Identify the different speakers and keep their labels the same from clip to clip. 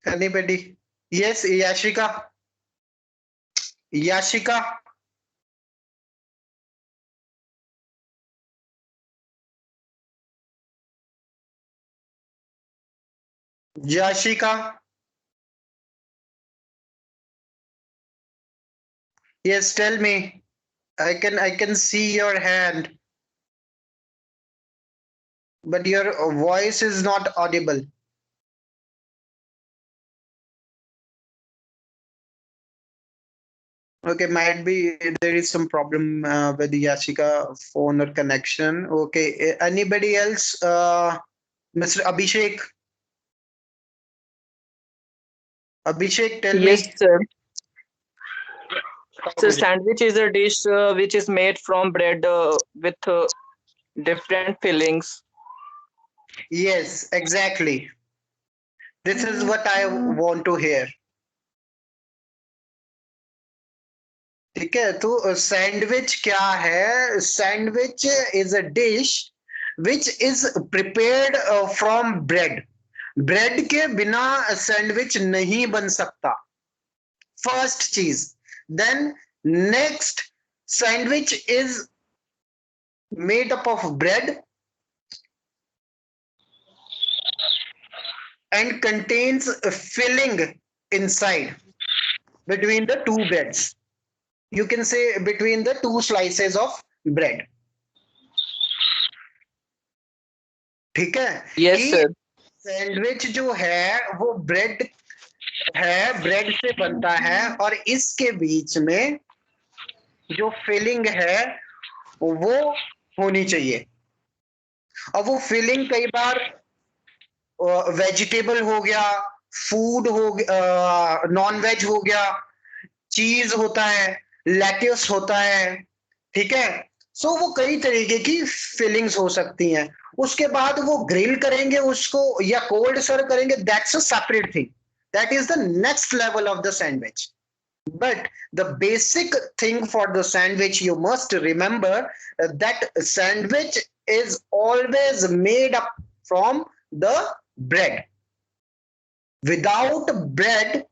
Speaker 1: Anybody? Yes, Yashika. Yashika. Yashika. Yes, tell me. I can see your hand, but your voice is not audible. Okay, might be there is some problem with the Yashika phone or connection. Okay, anybody else? Mr. Abhishek. Abhishek, tell
Speaker 2: Yes,
Speaker 1: me.
Speaker 2: sir. So sandwich is a dish which is made from bread with different fillings.
Speaker 1: Yes, exactly. This is what I want to hear. ठीक है, तो sandwich क्या है? Sandwich is a dish which is prepared from bread. Bread के बिना sandwich नहीं बन सकता, फर्स्ट चीज. Then next, sandwich is made up of bread and contains a filling inside between the two breads. You can say between the two slices of bread. ठीक है कि
Speaker 2: Yes, sir.
Speaker 1: Sandwich जो है वो ब्रेड है, bread से बनता है, और इसके बीच में जो फिलिंग है वो होनी चाहिए. और वो फिलिंग कई बार वेजिटेबल हो गया, फूड हो गया, नॉन वेज हो गया, चीज होता है, लेट्यूस होता है. ठीक है, सो वो कई तरीके की फिलिंग्स हो सकती हैं. उसके बाद वो ग्रिल करेंगे उसको या कोल्ड सर्व करेंगे, that's a separate thing. That is the next level of the sandwich. But the basic thing for the sandwich, you must remember that sandwich is always made up from the bread. Without bread,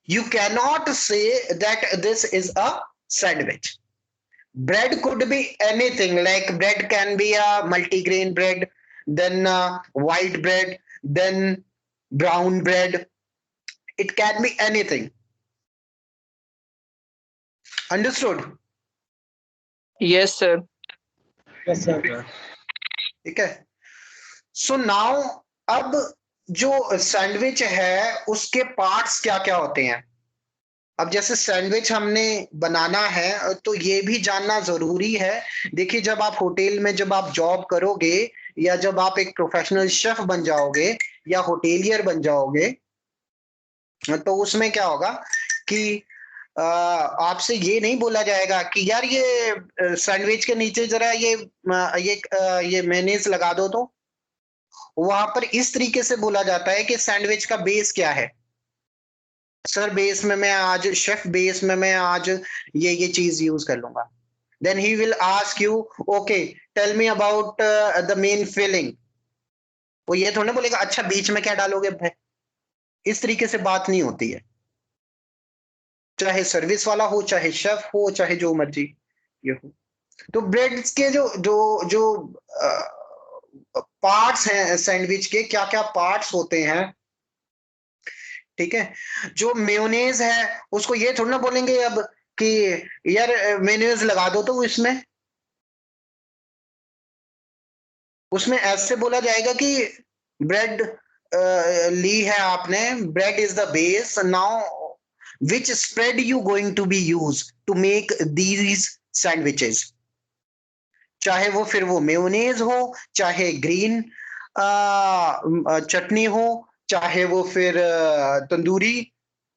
Speaker 1: you cannot say that this is a sandwich. Bread could be anything, like bread can be a multigrain bread, then white bread, then brown bread. It can be anything. Understood?
Speaker 2: Yes, sir.
Speaker 3: Yes, sir.
Speaker 1: ठीक है. So now, अब जो sandwich है उसके parts क्या क्या होते हैं? अब जैसे सैंडविच हमने बनाना है तो ये भी जानना जरूरी है. देखिए, जब आप होटल में जब आप जॉब करोगे, या जब आप एक प्रोफेशनल शेफ बन जाओगे या होटेलियर बन जाओगे, तो उसमें क्या होगा कि आपसे ये नहीं बोला जाएगा कि यार ये सैंडविच के नीचे जरा ये मेयोनेज लगा दो. तो वहां पर इस तरीके से बोला जाता है कि सैंडविच का बेस क्या है. सर, बेस में मैं आज शेफ बेस में मैं आज ये चीज यूज कर लूंगा. Then he will ask you, okay, tell me about the main filling. वो ये थोड़ा ना बोलेगा अच्छा बीच में क्या डालोगे भाई. इस तरीके से बात नहीं होती है. चाहे सर्विस वाला हो, चाहे शेफ हो, चाहे जो मर्जी ये हो. तो ब्रेड्स के जो जो जो पार्ट्स हैं सैंडविच के, क्या क्या पार्ट्स होते हैं. ठीक है, जो मेयोनेज है उसको ये थोड़ा ना बोलेंगे अब कि यार मेयोनेज लगा दो. तो इसमें उसमें ऐसे बोला जाएगा कि ब्रेड ली है आपने, bread is the base. Now which spread you going to be use to make these sandwiches. चाहे वो फिर वो मेयोनेज हो, चाहे ग्रीन चटनी हो, चाहे वो फिर तंदूरी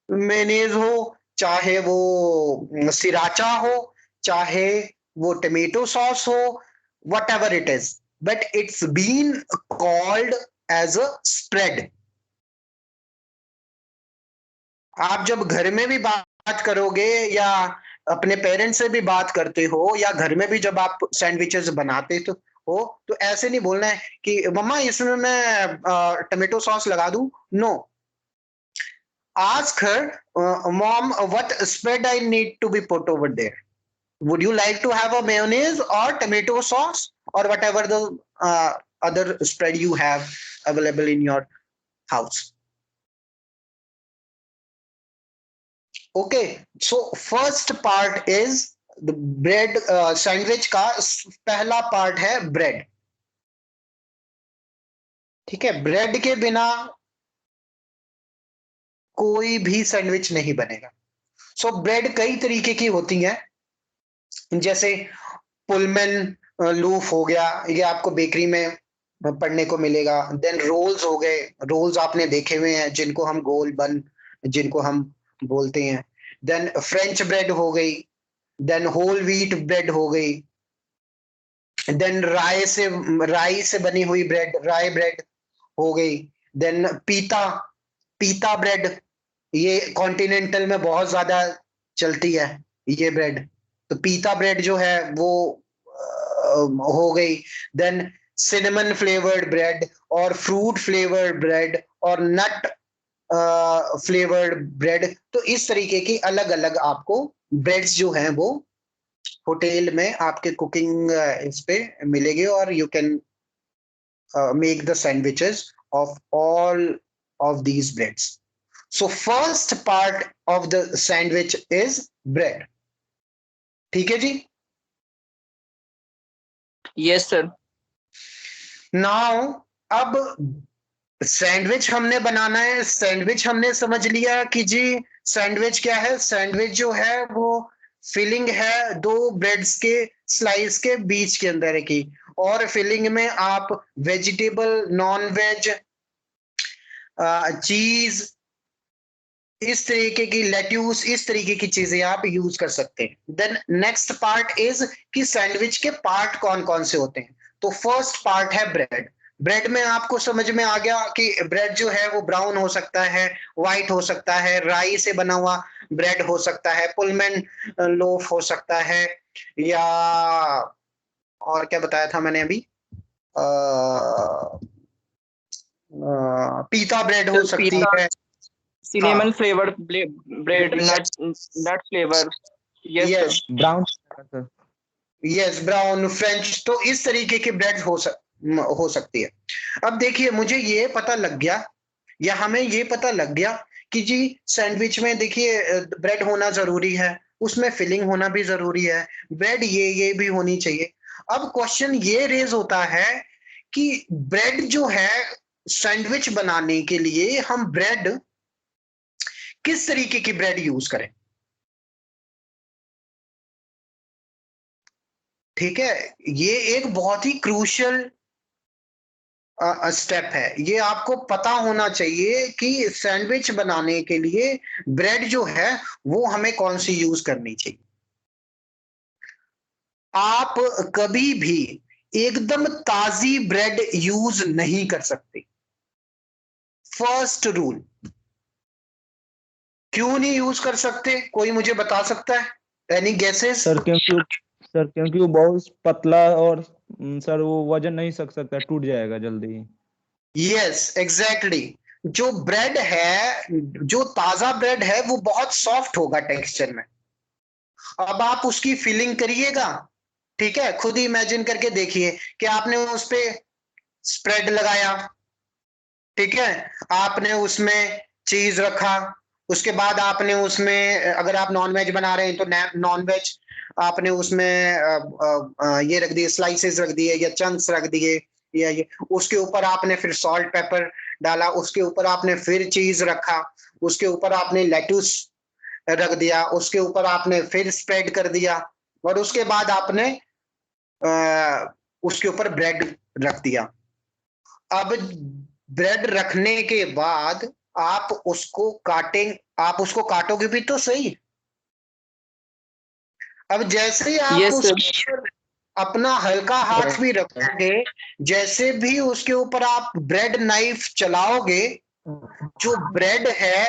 Speaker 1: मेयोनेज हो, चाहे वो सिराचा हो, चाहे वो टमेटो सॉस हो, whatever it is, but it's been called as a spread. आप जब घर में भी बात करोगे या अपने पेरेंट्स से भी बात करते हो, या घर में भी जब आप सैंडविचेस बनाते तो ऐसे नहीं बोलना है कि मम्मा इसमें मैं टमेटो सॉस लगा दूं. No, ask her, Mom, what spread I need to be put over there? Would you like to have a mayonnaise or tomato sauce or whatever the other spread you have available in your house? Okay, so first part is the bread sandwich का पहला part है bread. ठीक है, bread के बिना कोई भी sandwich नहीं बनेगा. सो ब्रेड कई तरीके की होती हैं, जैसे पुलमैन लूफ हो गया, ये आपको बेकरी में पढ़ने को मिलेगा. देन रोल्स हो गए, रोल्स आपने देखे हुए हैं जिनको हम गोल बन जिनको हम बोलते हैं. देन फ्रेंच ब्रेड हो गई, देन होल व्हीट ब्रेड हो गई, देन राई से बनी हुई ब्रेड, राई ब्रेड हो गई. देन पीता पीता ब्रेड, ये कॉन्टिनेंटल में बहुत ज्यादा चलती है ये ब्रेड. तो पीता ब्रेड जो है वो हो गई. देन सिनेमन फ्लेवर्ड ब्रेड और फ्रूट फ्लेवर्ड ब्रेड और नट फ्लेवर्ड ब्रेड. तो इस तरीके की अलग अलग आपको ब्रेड्स जो हैं वो होटल में आपके कुकिंग इस पे मिलेगी, और you can make the sandwiches of all of these breads. So first part of the sandwich is bread. ठीक है जी.
Speaker 2: Yes, sir.
Speaker 1: Now अब सैंडविच हमने बनाना है. सैंडविच हमने समझ लिया कि जी सैंडविच क्या है. सैंडविच जो है वो फिलिंग है दो ब्रेड्स के स्लाइस के बीच के अंदर की, और फिलिंग में आप वेजिटेबल, नॉन वेज, चीज, इस तरीके की लेट्यूस, इस तरीके की चीजें आप यूज कर सकते हैं. देन नेक्स्ट पार्ट इज कि सैंडविच के पार्ट कौन कौन से होते हैं. तो फर्स्ट पार्ट है ब्रेड. ब्रेड में आपको समझ में आ गया कि ब्रेड जो है वो ब्राउन हो सकता है, व्हाइट हो सकता है, राई से बना हुआ ब्रेड हो सकता है, पुलमैन लोफ हो सकता है, या और क्या बताया था मैंने अभी, पीता ब्रेड हो
Speaker 2: Sir,
Speaker 1: सकती
Speaker 2: pita,
Speaker 1: है.
Speaker 2: cinnamon
Speaker 1: हाँ.
Speaker 2: flavored bread, nut flavor. Yes, sir.
Speaker 1: Yes.
Speaker 3: Brown sir.
Speaker 1: Yes, brown, French. तो इस तरीके की ब्रेड हो सकती है. अब देखिए, मुझे ये पता लग गया, या हमें ये पता लग गया कि जी सैंडविच में देखिए ब्रेड होना जरूरी है, उसमें फिलिंग होना भी जरूरी है, ब्रेड ये भी होनी चाहिए. अब क्वेश्चन ये रेज होता है कि ब्रेड जो है सैंडविच बनाने के लिए हम ब्रेड किस तरीके की ब्रेड यूज करें. ठीक है, ये एक बहुत ही क्रूशियल स्टेप है. ये आपको पता होना चाहिए कि सैंडविच बनाने के लिए ब्रेड जो है वो हमें कौन सी यूज करनी चाहिए. आप कभी भी एकदम ताजी ब्रेड यूज नहीं कर सकते. First rule. क्यों नहीं यूज कर सकते, कोई मुझे बता सकता है? Any guesses?
Speaker 3: क्योंकि वो बहुत पतला और सर वो वजन नहीं सक सकता, टूट जाएगा जल्दी.
Speaker 1: Yes, exactly. जो ब्रेड है, जो ताजा ब्रेड है वो बहुत सॉफ्ट होगा टेक्सचर में. अब आप उसकी फीलिंग करिएगा. ठीक है, खुद ही इमेजिन करके देखिए कि आपने उस पे स्प्रेड लगाया. ठीक है, आपने उसमें चीज रखा, उसके बाद आपने उसमें, अगर आप नॉन वेज बना रहे हैं तो नॉन वेज आपने उसमें ये रख दिए, स्लाइसेस रख दिए या चंक्स रख दिए, या ये उसके ऊपर आपने फिर सॉल्ट पेपर डाला, उसके ऊपर आपने फिर चीज रखा, उसके ऊपर आपने लेटुस रख दिया, उसके ऊपर आपने फिर स्प्रेड कर दिया, और उसके बाद आपने उसके ऊपर ब्रेड रख दिया. अब ब्रेड रखने के बाद आप उसको काटोगे भी तो सही. अब जैसे ही आप
Speaker 2: Yes, sir.
Speaker 1: उसके ऊपर अपना हल्का हाथ भी रखोगे, जैसे भी उसके ऊपर आप ब्रेड नाइफ चलाओगे, जो ब्रेड है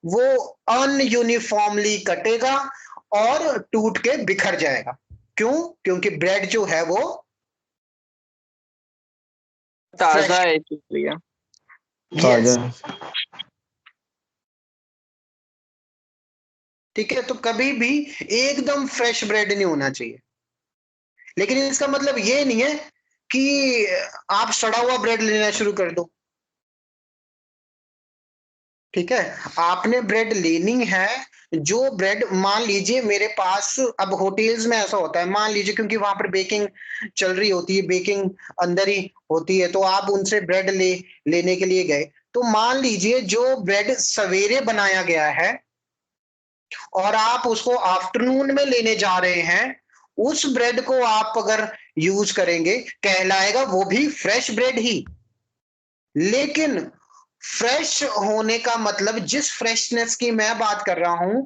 Speaker 1: वो अनयूनिफॉर्मली कटेगा और टूट के बिखर जाएगा. क्यों? क्योंकि ब्रेड जो है वो
Speaker 2: ताजा
Speaker 1: फ्रेश.
Speaker 2: है इसलिए.
Speaker 1: यस. ठीक है, तो कभी भी एकदम फ्रेश ब्रेड नहीं होना चाहिए। लेकिन इसका मतलब ये नहीं है कि आप सड़ा हुआ ब्रेड लेना शुरू कर दो। ठीक है, आपने ब्रेड लेनी है, जो ब्रेड, मान लीजिए मेरे पास, अब होटल्स में ऐसा होता है, मान लीजिए क्योंकि वहां पर बेकिंग चल रही होती है, बेकिंग अंदर ही होती है, तो आप उनसे ब्रेड लेने के लिए गए, तो मान लीजिए जो ब्रेड सवेरे बनाया गया है और आप उसको आफ्टरनून में लेने जा रहे हैं, उस ब्रेड को आप अगर यूज करेंगे, कहलाएगा वो भी फ्रेश ब्रेड ही। लेकिन फ्रेश होने का मतलब, जिस फ्रेशनेस की मैं बात कर रहा हूं,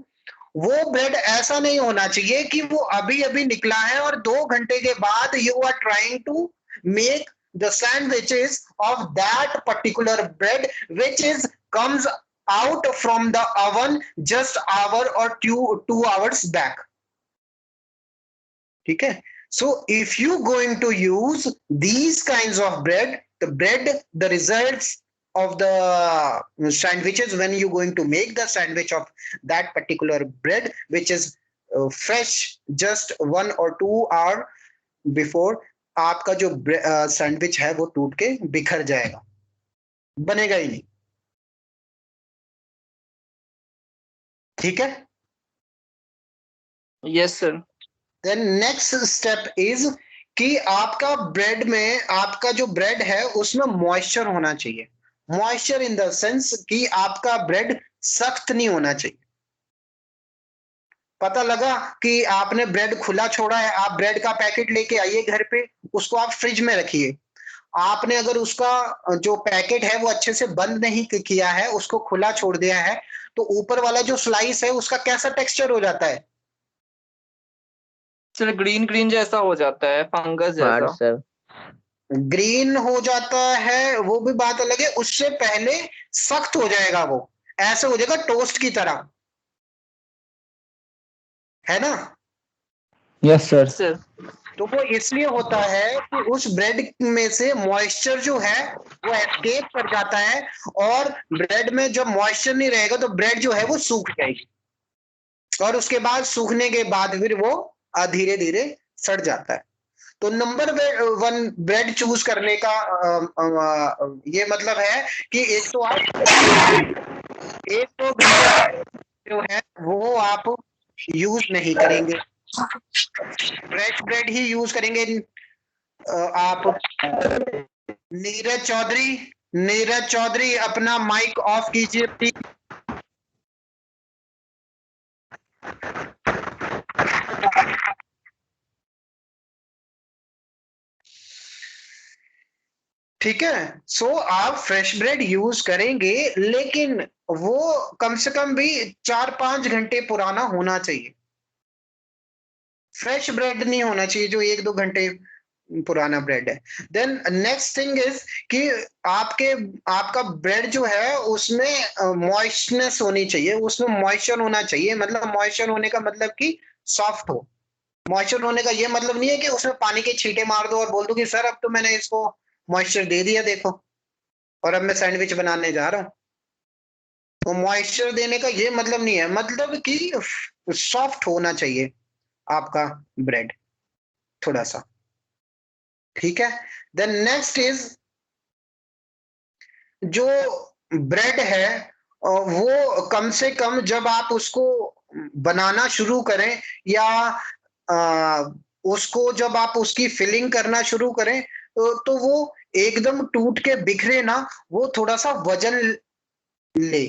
Speaker 1: वो ब्रेड ऐसा नहीं होना चाहिए कि वो अभी अभी निकला है और 2 घंटे के बाद you are trying to make the sandwiches of that particular bread which is comes out from the oven just hour or 2 hours back. ठीक है, so if you going to use these kinds of bread, the results of the sandwiches, when you going to make the sandwich of that particular bread which is fresh just 1 or 2 hour before, आपका जो sandwich है वो टूट के बिखर जाएगा, बनेगा ही नहीं। ठीक है,
Speaker 2: Yes, sir.
Speaker 1: Then next step is कि आपका ब्रेड में, आपका जो ब्रेड है उसमें मॉइस्चर होना चाहिए। मॉइस्चर इन द सेंस कि आपका ब्रेड सख्त नहीं होना चाहिए। पता लगा कि आपने ब्रेड खुला छोड़ा है, आप ब्रेड का पैकेट लेके आइए घर पे, उसको आप फ्रिज में रखिए। आपने अगर उसका जो पैकेट है वो अच्छे से बंद नहीं किया है, उसको खुला छोड़ दिया है, तो ऊपर वाला जो स्लाइस है उसका कैसा टेक्सचर हो जाता है?
Speaker 2: सर ग्रीन ग्रीन जैसा हो जाता है, फंगस
Speaker 4: हार्ड
Speaker 2: जैसा।
Speaker 4: सर।
Speaker 1: ग्रीन हो जाता है वो भी बात अलग है, उससे पहले सख्त हो जाएगा, वो ऐसे हो जाएगा टोस्ट की तरह, है ना?
Speaker 3: Yes sir.
Speaker 2: सर
Speaker 1: तो वो इसलिए होता है कि उस ब्रेड में से मॉइस्चर जो है वो एस्केप कर जाता है, और ब्रेड में जब मॉइस्चर नहीं रहेगा तो ब्रेड जो है वो सूख जाएगी, और उसके बाद सूखने के बाद फिर वो धीरे धीरे सड़ जाता है। तो नंबर 1 ब्रेड चूज करने का ये मतलब है कि एक तो घंटे जो है वो आप यूज नहीं करेंगे, फ्रेश ब्रेड ही यूज करेंगे। आप नीरज चौधरी अपना माइक ऑफ कीजिए प्लीज। ठीक है, सो आप फ्रेश ब्रेड यूज करेंगे, लेकिन वो कम से कम भी 4-5 घंटे पुराना होना चाहिए। फ्रेश ब्रेड नहीं होना चाहिए जो 1-2 घंटे पुराना ब्रेड है। देन नेक्स्ट थिंग इज कि आपका ब्रेड जो है उसमें मॉइस्चनेस होनी चाहिए, उसमें मॉइस्चर होना चाहिए। मतलब मॉइस्चर होने का मतलब कि सॉफ्ट हो। मॉइस्चर होने का ये मतलब नहीं है कि उसमें पानी के छींटे मार दो और बोल दो कि सर अब तो मैंने इसको मॉइस्चर दे दिया देखो, और अब मैं सैंडविच बनाने जा रहा हूँ। तो मॉइस्चर देने का ये मतलब नहीं है, मतलब कि सॉफ्ट होना चाहिए आपका ब्रेड थोड़ा सा। ठीक है, देन नेक्स्ट इज, जो ब्रेड है वो कम से कम जब आप उसको बनाना शुरू करें, या उसको जब आप उसकी फिलिंग करना शुरू करें, तो वो एकदम टूट के बिखरे ना, वो थोड़ा सा वजन ले।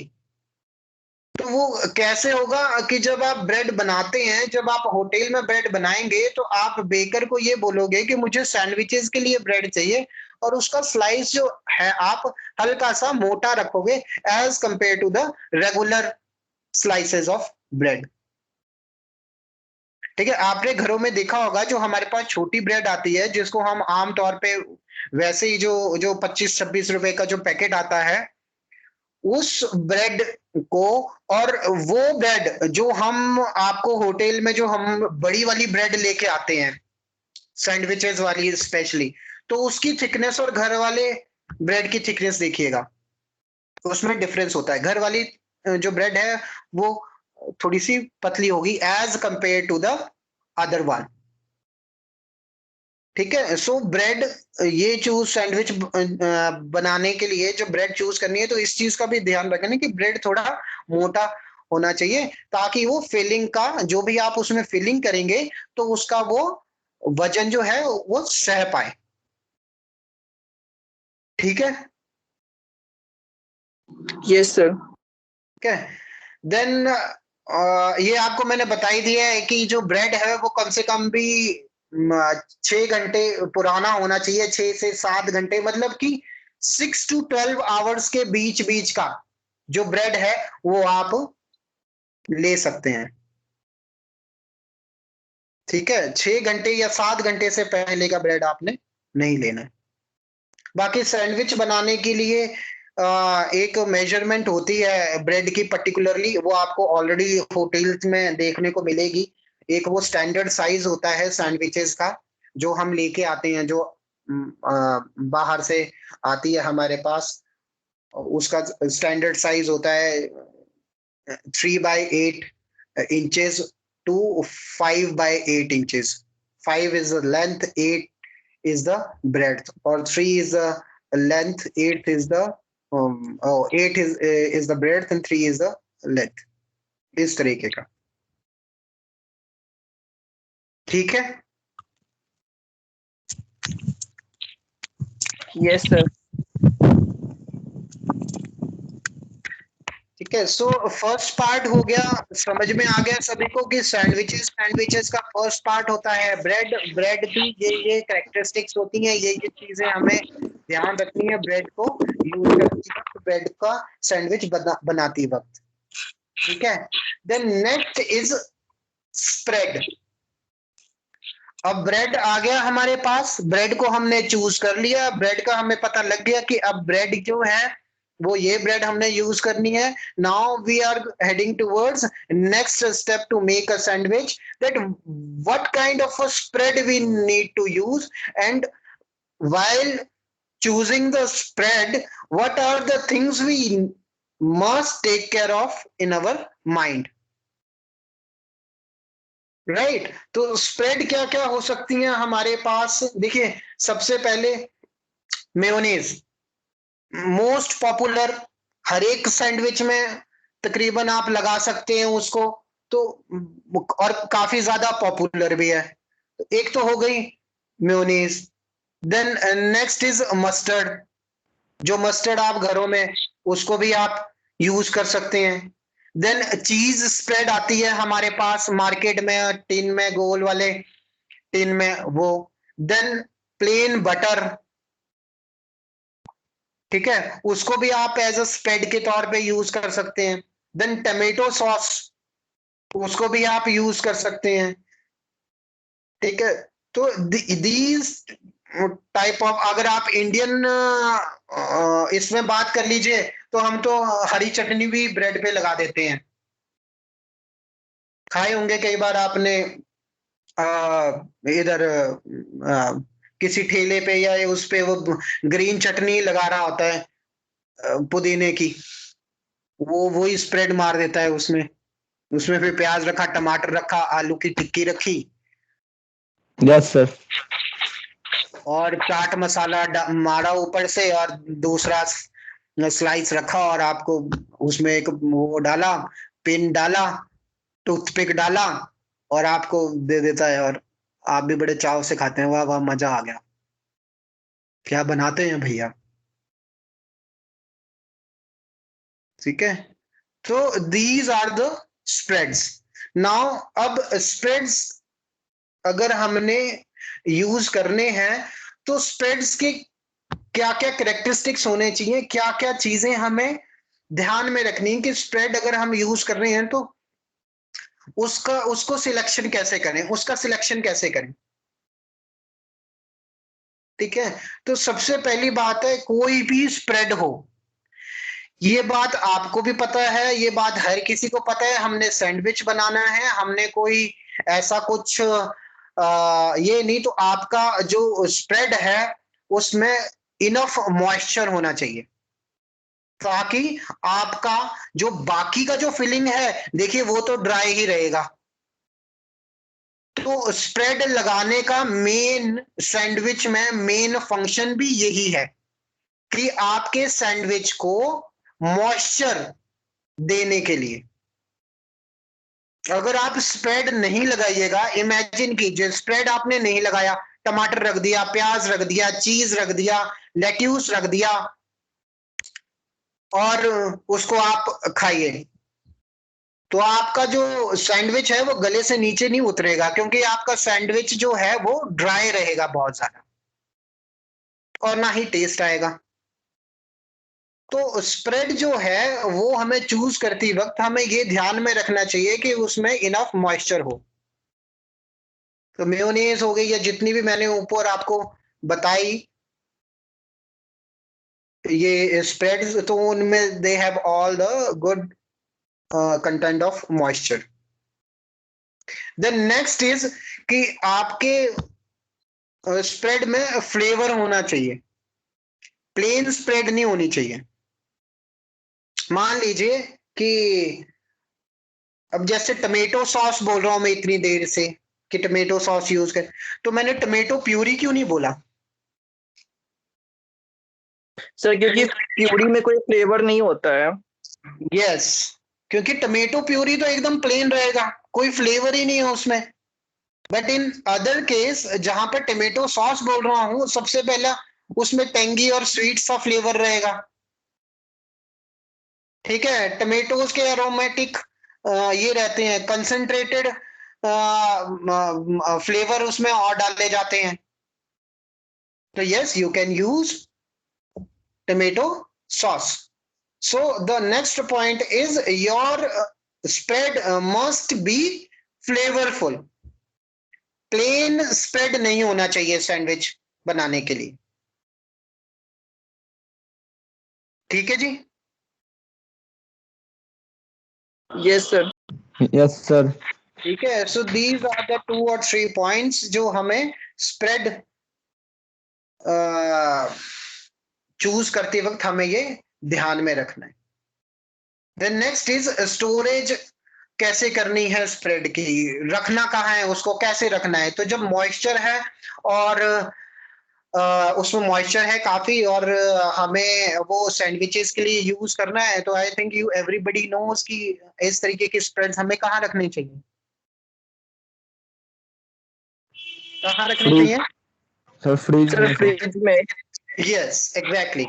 Speaker 1: तो वो कैसे होगा कि जब आप ब्रेड बनाते हैं, जब आप होटल में ब्रेड बनाएंगे, तो आप बेकर को ये बोलोगे कि मुझे सैंडविचेस के लिए ब्रेड चाहिए, और उसका स्लाइस जो है आप हल्का सा मोटा रखोगे as compare to the regular slices of bread. ठीक है, आपने घरों में देखा होगा जो हमारे पास छोटी ब्रेड आती है, जिसको हम आमतौर पे वैसे ही जो 25-26 रुपए का जो पैकेट आता है, उस ब्रेड को, और वो ब्रेड जो हम आपको होटल में जो हम बड़ी वाली ब्रेड लेके आते हैं सैंडविचेस वाली स्पेशली, तो उसकी थिकनेस और घर वाले ब्रेड की थिकनेस देखिएगा, उसमें डिफरेंस होता है। घर वाली जो ब्रेड है वो थोड़ी सी पतली होगी as compare to the other one. ठीक है, सो ब्रेड, ये चूज सैंडविच बनाने के लिए जो ब्रेड चूज करनी है, तो इस चीज का भी ध्यान रखना कि ब्रेड थोड़ा मोटा होना चाहिए, ताकि वो फिलिंग का जो भी आप उसमें फिलिंग करेंगे तो उसका वो वजन जो है वो सह पाए। ठीक है,
Speaker 2: Yes, sir.
Speaker 1: ठीक है। देन ये आपको मैंने बता ही दिया है कि जो ब्रेड है वो कम से कम भी 6 घंटे पुराना होना चाहिए, 6 से 7 घंटे, मतलब कि 6 to 12 आवर्स के बीच बीच का जो ब्रेड है वो आप ले सकते हैं। ठीक है, 6 घंटे या 7 घंटे से पहले का ब्रेड आपने नहीं लेना है। बाकी सैंडविच बनाने के लिए एक मेजरमेंट होती है ब्रेड की पर्टिकुलरली, वो आपको ऑलरेडी होटल्स में देखने को मिलेगी। एक वो स्टैंडर्ड साइज होता है सैंडविचेस का, जो हम लेके आते हैं, जो बाहर से आती है हमारे पास। उसका स्टैंडर्ड साइज होता है 3 by 8 inches to 5 by 8 inches. 5 is the length, 8 is the breadth, or 3 is the length, 8 is the 8 is the breadth and 3 is the length, इस तरीके का। ठीक है,
Speaker 2: Yes, sir.
Speaker 1: ठीक है। सो फर्स्ट पार्ट हो गया, समझ में आ गया सभी को कि सैंडविचेस का फर्स्ट पार्ट होता है ब्रेड। ब्रेड की ये कैरेक्टरिस्टिक्स होती हैं, ये चीजें हमें ध्यान रखनी है ब्रेड को यूज करते वक्त, ब्रेड का सैंडविच बनाती वक्त। ठीक है, देन नेक्स्ट इज स्प्रेड। अब ब्रेड आ गया हमारे पास, ब्रेड को हमने चूज कर लिया, ब्रेड का हमें पता लग गया कि अब ब्रेड जो है वो ये ब्रेड हमने यूज करनी है। Now we are heading towards next step to make a sandwich, that what kind of a spread we need to use, and while choosing the spread, what are the things we must take care of in our mind, right. तो spread क्या क्या हो सकती हैं हमारे पास, देखिए सबसे पहले मेयोनीज, मोस्ट पॉपुलर, हर एक सैंडविच में तकरीबन आप लगा सकते हैं उसको, तो और काफी ज्यादा पॉपुलर भी है। एक तो हो गई mayonnaise. Then next is mustard, जो मस्टर्ड आप घरों में उसको भी आप यूज कर सकते हैं। देन चीज स्प्रेड आती है हमारे पास मार्केट में, टिन में, गोल वाले टिन में वो। देन प्लेन बटर, ठीक है, उसको भी आप एज अ स्प्रेड के तौर पे यूज कर सकते हैं। देन टमेटो सॉस, उसको भी आप यूज कर सकते हैं। ठीक है, तो दीज टाइप ऑफ, अगर आप इंडियन इसमें बात कर लीजिए तो हम तो हरी चटनी भी ब्रेड पे लगा देते हैं। खाए होंगे कई बार आपने इधर किसी ठेले पे या उस पे वो ग्रीन चटनी लगा रहा होता है पुदीने की, वो ही स्प्रेड मार देता है उसमें। उसमें फिर प्याज रखा, टमाटर रखा, आलू की टिक्की रखी,
Speaker 3: यस सर।
Speaker 1: और चाट मसाला मारा ऊपर से, और दूसरा स्लाइस रखा, और आपको उसमें एक वो डाला, पिन डाला, टूथपिक डाला, और आपको दे देता है, और आप भी बड़े चाव से खाते हैं। वाह वाह, मजा आ गया, क्या बनाते हैं भैया। ठीक है, तो these are the spreads. Now अब स्प्रेड्स अगर हमने यूज करने हैं तो स्प्रेड्स के क्या क्या कैरेक्टरिस्टिक्स होने चाहिए, क्या क्या चीजें हमें ध्यान में रखनी है कि स्प्रेड अगर हम यूज कर रहे हैं तो उसको सिलेक्शन कैसे करें, उसका सिलेक्शन कैसे करें। ठीक है, तो सबसे पहली बात है, कोई भी स्प्रेड हो, ये बात आपको भी पता है, ये बात हर किसी को पता है, हमने सैंडविच बनाना है, हमने कोई ऐसा कुछ ये नहीं, तो आपका जो स्प्रेड है उसमें इनफ मॉइस्चर होना चाहिए। ताकि आपका जो बाकी का जो फिलिंग है देखिए वो तो ड्राई ही रहेगा। तो स्प्रेड लगाने का मेन सैंडविच में मेन फंक्शन भी यही है कि आपके सैंडविच को मॉइस्चर देने के लिए। अगर आप स्प्रेड नहीं लगाइएगा, इमेजिन कीजिए स्प्रेड आपने नहीं लगाया, टमाटर रख दिया, प्याज रख दिया, चीज रख दिया, लेट्यूस रख दिया और उसको आप खाइए, तो आपका जो सैंडविच है वो गले से नीचे नहीं उतरेगा, क्योंकि आपका सैंडविच जो है वो ड्राई रहेगा बहुत ज्यादा और ना ही टेस्ट आएगा। तो स्प्रेड जो है वो हमें चूज करती वक्त हमें ये ध्यान में रखना चाहिए कि उसमें इनफ मॉइस्चर हो। तो मेयोनेज हो गई या जितनी भी मैंने ऊपर आपको बताई ये स्प्रेड, तो उनमें they have all the good content of moisture. Then next is कि आपके स्प्रेड में फ्लेवर होना चाहिए, प्लेन स्प्रेड नहीं होनी चाहिए। मान लीजिए कि अब जैसे टमेटो सॉस बोल रहा हूं मैं इतनी देर से कि टमेटो सॉस यूज कर, तो मैंने टमेटो प्यूरी क्यों नहीं बोला?
Speaker 2: सर क्योंकि प्यूरी में कोई फ्लेवर नहीं होता है।
Speaker 1: यस, क्योंकि टमेटो प्यूरी तो एकदम प्लेन रहेगा, कोई फ्लेवर ही नहीं है उसमें। बट इन अदर केस जहां पर टमेटो सॉस बोल रहा हूं, सबसे पहला उसमें टेंगी और स्वीट सा फ्लेवर रहेगा। ठीक है, टमेटोज के एरोमेटिक ये रहते हैं, कंसंट्रेटेड फ्लेवर उसमें और डाले जाते हैं। तो yes, you can use tomato sauce. So the next point is your spread must be flavorful. Plain spread नहीं होना चाहिए सैंडविच बनाने के लिए। ठीक है जी।
Speaker 2: Yes sir.
Speaker 3: Yes sir.
Speaker 1: ठीक है, so these are the 2 or 3 points जो हमें स्प्रेड चूज करते वक्त हमें ये ध्यान में रखना है। देन नेक्स्ट इज स्टोरेज कैसे करनी है स्प्रेड की, रखना कहाँ है, उसको कैसे रखना है। तो जब मॉइस्चर है और उसमें मॉइस्चर है काफी और हमें वो सैंडविचेस के लिए यूज करना है, तो I think you everybody knows कि इस तरीके की स्प्रेड्स हमें कहाँ रखनी चाहिए, कहाँ रखनी
Speaker 3: फ्रिज
Speaker 1: चाहिए?
Speaker 3: सर, फ्रिज
Speaker 2: सर
Speaker 3: में सर।
Speaker 2: फ्रिज में।
Speaker 1: यस एग्जैक्टली,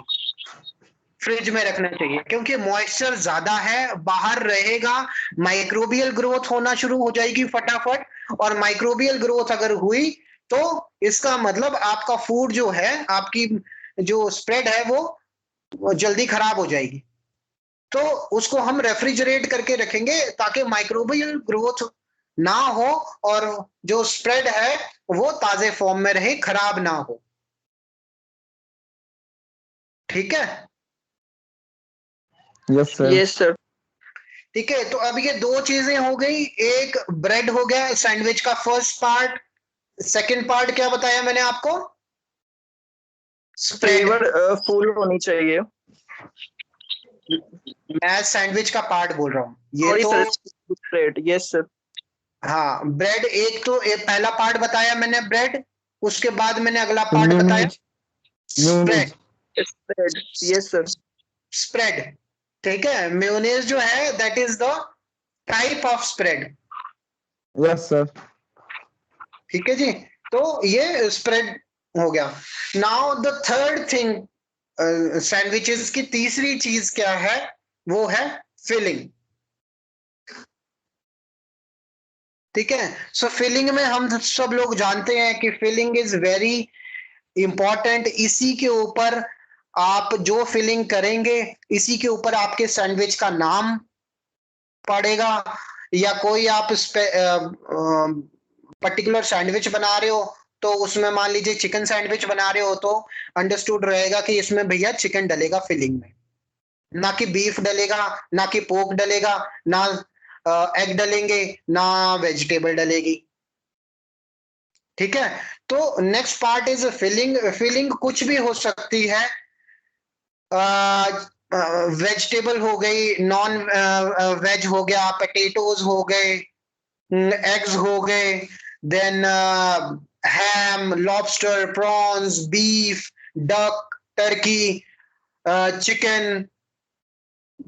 Speaker 1: फ्रिज में रखना चाहिए, क्योंकि मॉइस्चर ज्यादा है, बाहर रहेगा, माइक्रोबियल ग्रोथ होना शुरू हो जाएगी फटाफट, और माइक्रोबियल ग्रोथ अगर हुई तो इसका मतलब आपका फूड जो है, आपकी जो स्प्रेड है वो जल्दी खराब हो जाएगी। तो उसको हम रेफ्रिजरेट करके रखेंगे ताकि माइक्रोबियल ग्रोथ ना हो और जो स्प्रेड है वो ताजे फॉर्म में रहे, खराब ना हो। ठीक है,
Speaker 3: यस सर।
Speaker 2: Yes sir.
Speaker 1: ठीक है। तो अब ये दो चीजें हो गई, एक ब्रेड हो गया सैंडविच का फर्स्ट पार्ट, सेकंड पार्ट क्या बताया मैंने आपको? स्प्रेड।
Speaker 2: फ्लेवर फुल होनी चाहिए।
Speaker 1: मैं सैंडविच का पार्ट बोल रहा हूँ ये
Speaker 2: सॉरी
Speaker 1: तो।
Speaker 2: Sir, spread. Yes sir.
Speaker 1: हाँ, ब्रेड एक तो पहला पार्ट बताया मैंने ब्रेड, उसके बाद मैंने अगला पार्ट बताया
Speaker 3: mayonnaise
Speaker 1: spread.
Speaker 3: Mayonnaise
Speaker 2: spread. Yes sir.
Speaker 1: Spread, ठीक है। मेयोनेज जो है that is the type of spread.
Speaker 3: Yes sir.
Speaker 1: ठीक है जी, तो ये स्प्रेड हो गया। Now the third thing, sandwiches की तीसरी चीज क्या है, वो है फिलिंग। ठीक है, सो फिलिंग में हम सब लोग जानते हैं कि फिलिंग इज वेरी इंपॉर्टेंट। इसी के ऊपर आप जो फिलिंग करेंगे, इसी के ऊपर आपके सैंडविच का नाम पड़ेगा। या कोई आप पर्टिकुलर सैंडविच बना रहे हो, तो उसमें मान लीजिए चिकन सैंडविच बना रहे हो, तो अंडरस्टूड रहेगा कि इसमें भैया चिकन डलेगा फिलिंग में, ना कि बीफ डलेगा, ना कि पोर्क डलेगा, ना एग डलेंगे, ना वेजिटेबल डलेगी। ठीक है, तो next part is filling. Filling कुछ भी हो सकती है, वेजिटेबल हो गई, नॉन वेज हो गया, पोटैटोज हो गए, एग्स हो गए, then ham, lobster, prawns, beef, duck, turkey, chicken.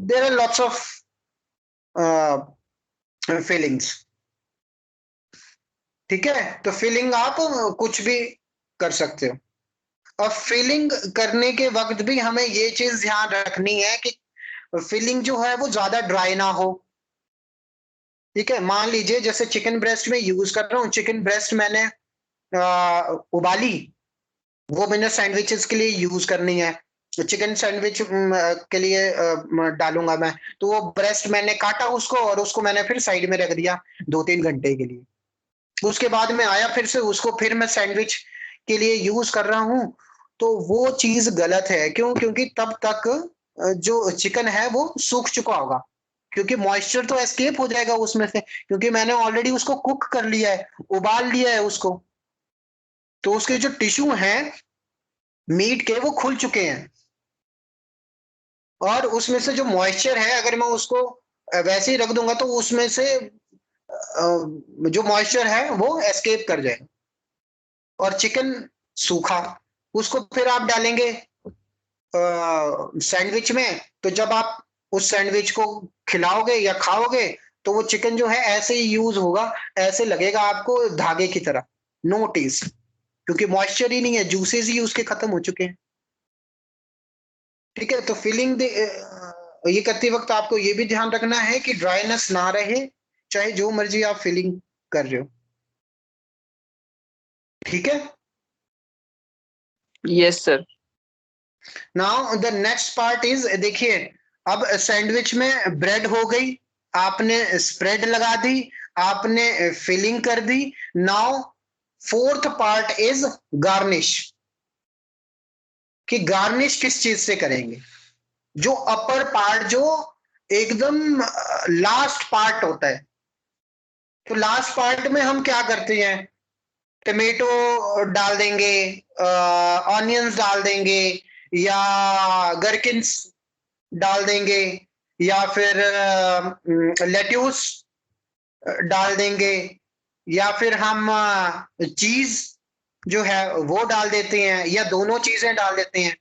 Speaker 1: There are lots of fillings. ठीक है, तो फिलिंग आप कुछ भी कर सकते हो। अब फिलिंग करने के वक्त भी हमें ये चीज ध्यान रखनी है कि फिलिंग जो है वो ज्यादा ड्राई ना हो। ठीक है, मान लीजिए जैसे चिकन ब्रेस्ट में यूज कर रहा हूँ, चिकन ब्रेस्ट मैंने उबाली, वो मैंने सैंडविचेस के लिए यूज करनी है, तो चिकन सैंडविच के लिए डालूंगा मैं, तो वो ब्रेस्ट मैंने काटा उसको और उसको मैंने फिर साइड में रख दिया 2-3 घंटे के लिए। उसके बाद में आया फिर से उसको फिर मैं सैंडविच के लिए यूज कर रहा हूँ, तो वो चीज गलत है। क्यों? क्योंकि तब तक जो चिकन है वो सूख चुका होगा, क्योंकि मॉइस्चर तो एस्केप हो जाएगा उसमें से, क्योंकि मैंने ऑलरेडी उसको कुक कर लिया है, उबाल लिया है उसको, तो उसके जो टिश्यू हैं मीट के वो खुल चुके हैं, और उसमें से जो मॉइस्चर है अगर मैं उसको वैसे ही रख दूंगा तो उसमें से जो मॉइस्चर है वो एस्केप कर जाएगा। और चिकन सूखा, उसको फिर आप डालेंगे सैंडविच में, तो जब आप उस सैंडविच को खिलाओगे या खाओगे तो वो चिकन जो है ऐसे ही यूज होगा, ऐसे लगेगा आपको धागे की तरह, नो टेस्ट, क्योंकि मॉइस्चर ही नहीं है, जूसेस ही उसके खत्म हो चुके हैं। ठीक है, तो फिलिंग ये करते वक्त आपको ये भी ध्यान रखना है कि ड्राइनेस ना रहे, चाहे जो मर्जी आप फिलिंग कर रहे हो। ठीक है,
Speaker 2: Yes, sir.
Speaker 1: Now the next part is, देखिए अब सैंडविच में ब्रेड हो गई, आपने स्प्रेड लगा दी, आपने फिलिंग कर दी। Now fourth part is garnish, कि गार्निश किस चीज से करेंगे। जो अपर पार्ट, जो एकदम लास्ट पार्ट होता है, तो लास्ट पार्ट में हम क्या करते हैं, टमेटो डाल देंगे, ऑनियंस डाल देंगे, या गरकिन्स डाल देंगे, या फिर लेट्यूस डाल देंगे, या फिर हम चीज जो है वो डाल देते हैं, या दोनों चीजें डाल देते हैं।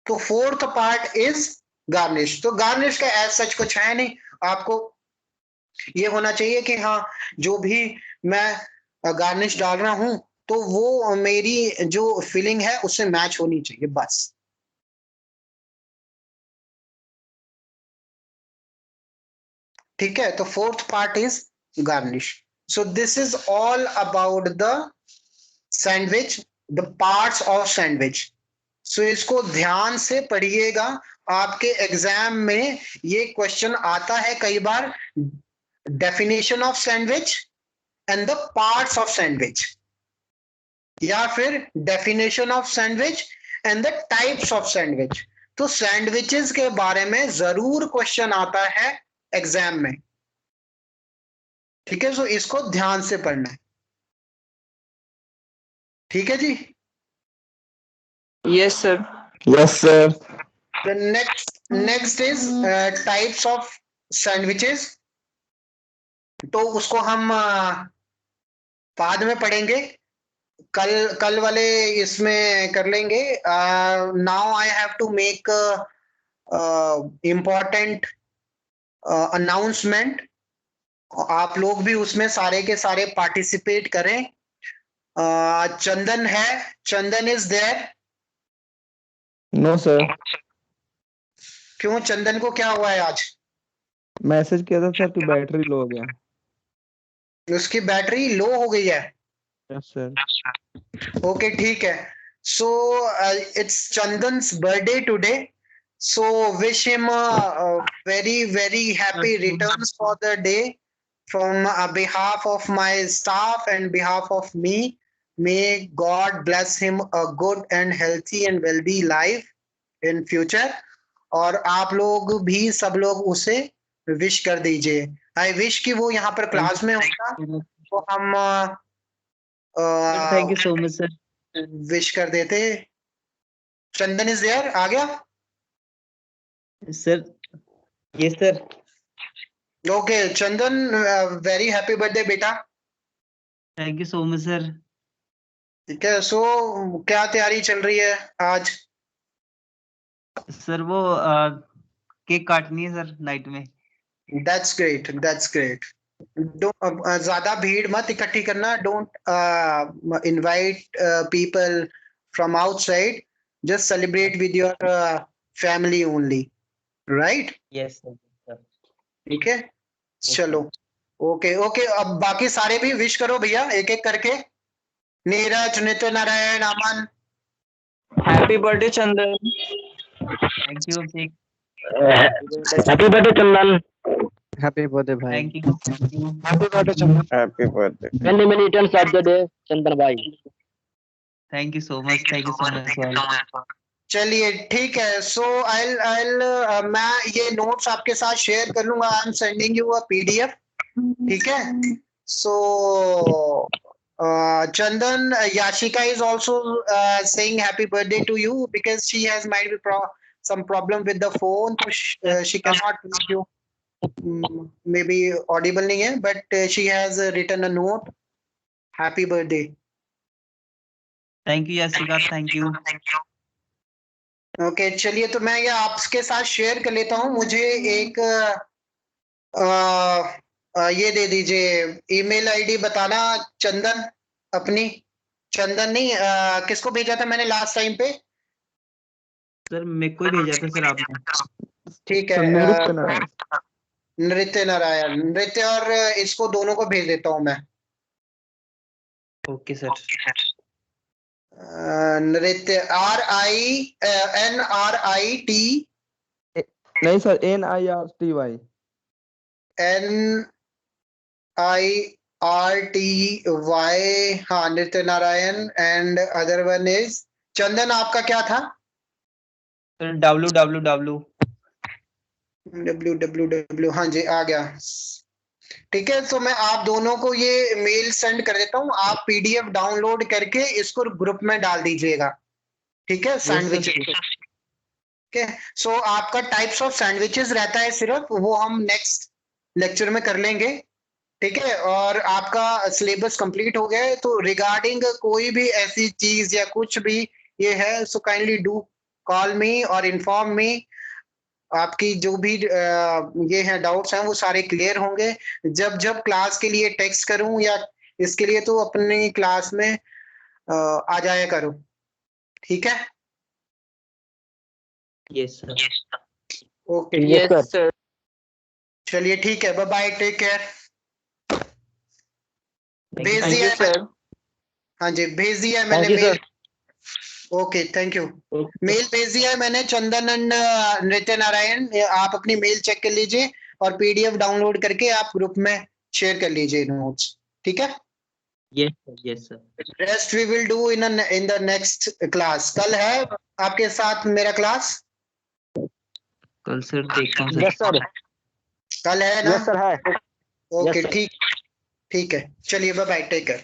Speaker 1: तो फोर्थ पार्ट इज गार्निश। तो गार्निश का एज सच कुछ है नहीं, आपको ये होना चाहिए कि हाँ, जो भी मैं गार्निश डाल रहा हूं तो वो मेरी जो फीलिंग है उससे मैच होनी चाहिए, बस। ठीक है, तो fourth part is garnish. So this is all about the sandwich, the parts of sandwich. सो इसको ध्यान से पढ़िएगा, आपके एग्जाम में ये क्वेश्चन आता है कई बार, definition of sandwich and the parts of sandwich, या फिर definition of sandwich and the types of sandwich. तो सैंडविचेस के बारे में जरूर क्वेश्चन आता है एग्जाम में। ठीक है, सो इसको ध्यान से पढ़ना है। ठीक है जी।
Speaker 2: Yes, sir.
Speaker 3: Yes sir.
Speaker 1: The next is types of sandwiches. तो उसको हम बाद में पढ़ेंगे, कल वाले इसमें कर लेंगे। Now I have to make important announcement, आप लोग भी उसमें सारे के सारे पार्टिसिपेट करें। चंदन है, Chandan is there?
Speaker 3: No sir.
Speaker 1: क्यों, चंदन को क्या हुआ है आज?
Speaker 3: मैसेज किया था सर कि बैटरी लो हो गया।
Speaker 1: उसकी बैटरी लो हो गई है?
Speaker 3: Yes sir.
Speaker 1: ओके, ठीक है। So it's Chandan's birthday today, so wish him a very very happy returns for the day from behalf of my staff and behalf of me. May God bless him a good and healthy and wealthy life in future. और आप लोग भी सब लोग उसे wish कर दीजिए। I wish कि वो यहाँ पर क्लास में होगा तो हम
Speaker 2: Thank you so much, sir.
Speaker 1: Wish कर देते। चंदन इज देयर? आ गया?
Speaker 4: Sir yes sir.
Speaker 1: ओके चंदन, वेरी हैप्पी बर्थडे बेटा।
Speaker 4: Thank you so much sir.
Speaker 1: ठीक है, सो क्या तैयारी चल रही है आज?
Speaker 4: सर वो केक काटनी है सर नाइट में।
Speaker 1: That's great, that's great. ज्यादा भीड़ मत इकट्ठी करना, don't invite people from outside, just celebrate with your family only, right?
Speaker 4: Yes sir.
Speaker 1: ठीक है, चलो ओके ओके। अब बाकी सारे भी विश करो भैया, एक एक करके। Neeraj, Nitya Narayan, Aman.
Speaker 2: Happy birthday, Chandan.
Speaker 4: Thank you cake.
Speaker 5: Happy birthday Chandan.
Speaker 6: Happy birthday भाई।
Speaker 4: Thank you thank you.
Speaker 6: Happy birthday Chandan.
Speaker 3: Happy birthday.
Speaker 5: Many many returns of the day Chandan भाई।
Speaker 4: Thank you so much. Thank you so much.
Speaker 1: चलिए ठीक है, सो आई मैं ये notes आपके साथ share कर लूंगा। I am sending you a PDF, ठीक है? सो Chandan, Yashika is also saying happy birthday to you because she has might be some problem with the phone, so she cannot read you. Maybe audible nahi hai, but she has written a note. Happy birthday.
Speaker 4: Thank you Yashika. Thank you.
Speaker 1: Okay चलिए, तो मैं ये आपके साथ share कर लेता हूँ। मुझे एक ये दे दीजिए, ईमेल आईडी बताना चंदन अपनी। चंदन नहीं, किसको भेजा था मैंने लास्ट टाइम पे?
Speaker 4: सर मेरे को ही भेजा था सर आपने।
Speaker 1: ठीक है,
Speaker 3: नृत्य नारायण।
Speaker 1: नृत्य नारायण, नृत्य और इसको दोनों को भेज देता हूँ मैं।
Speaker 4: Okay sir.
Speaker 1: नृत्य NRIT
Speaker 3: नहीं सर, NIRTY।
Speaker 1: NIRTY, हाँ Nritya Narayan. And other one is Chandan. आपका क्या था?
Speaker 4: Sir www।
Speaker 1: www, हाँ जी आ गया। ठीक है, तो मैं आप दोनों को ये मेल सेंड कर देता हूँ। आप पीडीएफ डाउनलोड करके इसको ग्रुप में डाल दीजिएगा, ठीक है? सैंडविच, ठीक है? सो आपका टाइप्स ऑफ सैंडविचेस रहता है सिर्फ, वो हम नेक्स्ट लेक्चर में कर लेंगे, ठीक है? और आपका सिलेबस कंप्लीट हो गया है, तो रिगार्डिंग कोई भी ऐसी चीज या कुछ भी ये है, सो काइंडली डू कॉल मी और इन्फॉर्म मी। आपकी जो भी ये है डाउट्स हैं वो सारे क्लियर होंगे जब जब क्लास के लिए टेक्स्ट करूं, या इसके लिए तो अपनी क्लास में आ जाया करो, ठीक है?
Speaker 4: Yes sir.
Speaker 1: Okay,
Speaker 5: yes
Speaker 2: Yes,
Speaker 5: sir.
Speaker 2: sir.
Speaker 1: चलिए ठीक है, बाय बाय, टेक केयर। भेज
Speaker 2: Thank
Speaker 1: दिया
Speaker 2: you,
Speaker 1: है
Speaker 2: sir.
Speaker 1: हाँ जी, भेज दिया है मैंने
Speaker 5: Thank you,
Speaker 1: mail. Okay, thank you. Mail भेज दिया है मैंने, चंदन एंड नृत्य नारायण। आप अपनी मेल चेक कर लीजिए और पीडीएफ डाउनलोड करके आप ग्रुप में शेयर कर लीजिए नोट्स, ठीक है?
Speaker 4: Yes sir.
Speaker 1: Rest we will do in the next class. कल है आपके साथ मेरा क्लास?
Speaker 4: कल सर देखता हूँ
Speaker 5: यस
Speaker 4: सर।
Speaker 5: सर।
Speaker 1: कल है ना?
Speaker 5: यस सर है।
Speaker 1: Okay
Speaker 5: Yes, sir.
Speaker 1: ठीक, ठीक है, चलिए बाय बाय, टेक केयर।